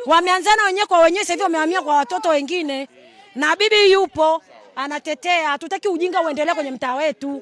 Wameanzana wenyewe kwa wenyewe, sasa hivi wamehamia kwa watoto wengine. Na bibi yupo anatetea, hatutaki ujinga uendelee kwenye mtaa wetu.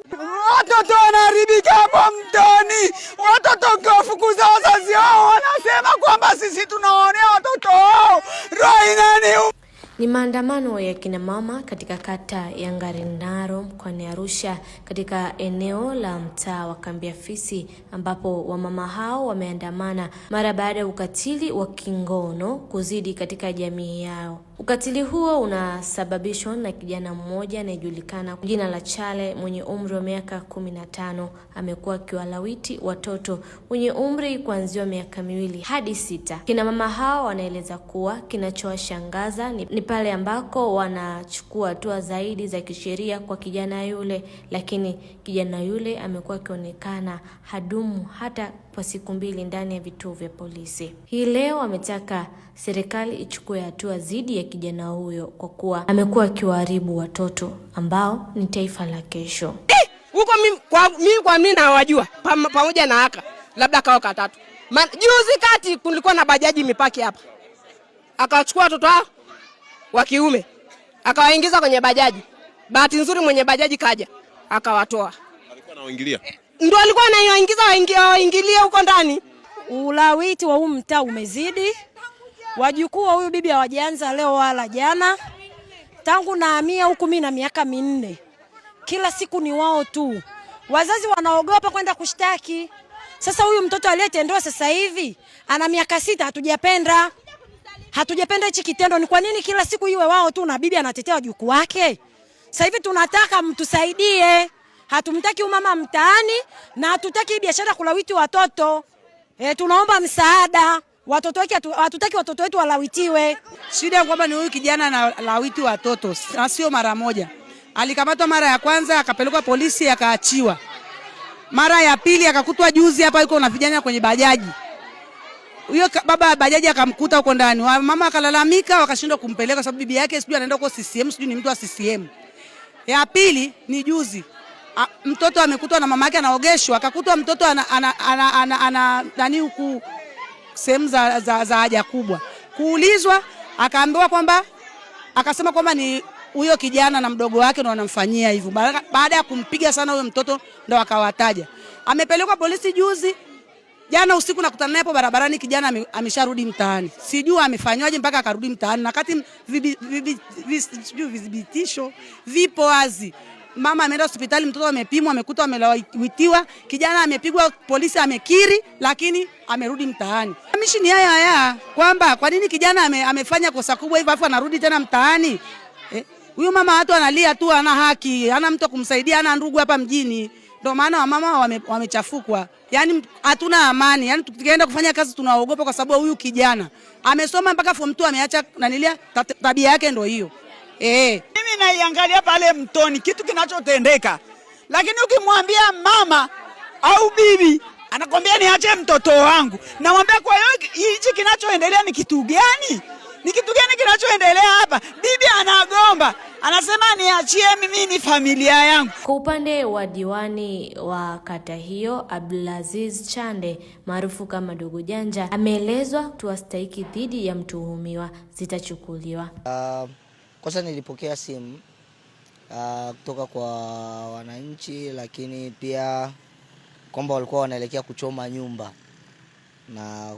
Watoto wanaharibika hapo mtaani. Watoto kufukuza wazazi wao, wanasema kwamba sisi tunaonea watoto wao. Roho inaniuma. Ni maandamano ya kina mama katika kata ya Ngarenaro mkoani Arusha katika eneo la mtaa wa Kambi Afisi, ambapo wamama hao wameandamana mara baada ya ukatili wa kingono kuzidi katika jamii yao. Ukatili huo unasababishwa na kijana mmoja anayejulikana kwa jina la Chale mwenye umri wa miaka 15. Amekuwa akiwalawiti watoto wenye umri kuanzia miaka 2 hadi 6. Kina mama hao wanaeleza kuwa kinachowashangaza ni pale ambako wanachukua hatua zaidi za kisheria kwa kijana yule, lakini kijana yule amekuwa akionekana hadumu hata kwa siku 2 ndani ya vituo vya polisi. Hii leo ametaka serikali ichukue hatua dhidi ya kijana huyo kwa kuwa amekuwa akiwaharibu watoto ambao ni taifa la kesho. Huko mimi nawajua pamoja na haka labda kao katatu. Juzi kati kulikuwa na bajaji mipaki hapa. Akachukua watoto hao wa kiume akawaingiza kwenye bajaji. Bahati nzuri mwenye bajaji kaja akawatoa. Alikuwa anawaingilia. Ndio alikuwa anaingiza waingilie huko ndani. Ulawiti wa mtaa umezidi. Wajukuu wa huyu bibi hawajaanza leo wala jana. Tangu nahamia huku mimi na miaka 4. Kila siku ni wao tu. Wazazi wanaogopa kwenda kushtaki. Sasa huyu mtoto aliyetendewa sasa hivi ana miaka 6, hatujapenda. Hatujapenda hichi kitendo. Ni kwa nini kila siku iwe wao tu na bibi anatetea wajukuu wake? Sasa hivi tunataka mtusaidie. Hatumtaki umama mtaani na hatutaki biashara kulawiti watoto. Tunaomba msaada. Watoto wake hatutaki watoto wetu walawitiwe. Shida kwamba ni huyu kijana na lawiti watoto, sio mara moja. Alikamatwa mara ya kwanza akapelekwa polisi akaachiwa. Mara ya pili akakutwa juzi hapa yuko na vijana kwenye bajaji. Huyo baba bajaji akamkuta huko ndani. Mama akalalamika wakashindwa kumpeleka sababu bibi yake sijui anaenda huko CCM, sijui ni mtu wa CCM. Ya pili ni juzi. Mtoto amekutwa na mama yake anaogeshwa, akakutwa mtoto nani huku sehemu za haja kubwa. Kuulizwa akaambiwa kwamba akasema kwamba ni huyo kijana na mdogo wake ndio wanamfanyia hivyo. Baada ya kumpiga sana huyo mtoto ndo akawataja. Amepelekwa polisi juzi. Jana usiku nakutana naye hapo barabarani, kijana amesharudi mtaani. Sijui amefanywaje mpaka akarudi mtaani. Na kati vidhibitisho vipo wazi. Mama ameenda hospitali, mtoto amepimwa, amekutwa amelawitiwa, kijana amepigwa, polisi amekiri, lakini amerudi mtaani. Mishi ni haya kwamba kwa nini kijana amefanya kosa kubwa hivyo afu anarudi tena mtaani? Huyu mama watu analia tu, ana haki, hana mtu kumsaidia, hana ndugu hapa mjini. Ndio maana wamama wamechafukwa. Yaani hatuna amani. Yaani tukienda kufanya kazi tunaogopa kwa sababu huyu kijana amesoma mpaka form 2 ameacha nanilia tabia yake ndio hiyo. Mimi naiangalia pale mtoni kitu kinachotendeka. Lakini ukimwambia mama au bibi anakwambia niache mtoto wangu. Namwambia kwa hiyo hichi kinachoendelea ni kitu gani? Ni kitu gani kinachoendelea hapa? Bibi anagomba. Anasema niachie mimi ni familia yangu. Kwa upande wa diwani wa kata hiyo Abdulaziz Chande maarufu kama Dogo Janja, ameelezwa hatua stahiki dhidi ya mtuhumiwa zitachukuliwa. Kwanza nilipokea simu kutoka kwa wananchi, lakini pia kwamba walikuwa wanaelekea kuchoma nyumba na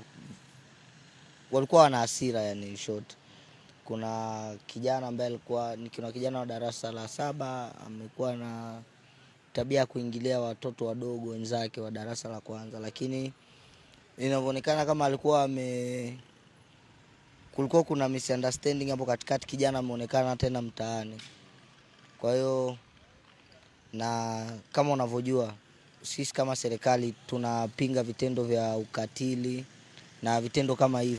walikuwa wana hasira, yani short. Kuna kijana ambaye kuna kijana wa darasa la 7 amekuwa na tabia kuingilia watoto wadogo wenzake wa darasa la 1, lakini inaonekana kama alikuwa kulikuwa kuna misunderstanding hapo katikati, kijana ameonekana tena mtaani. Kwa hiyo na kama unavyojua sisi kama serikali tunapinga vitendo vya ukatili na vitendo kama hivi.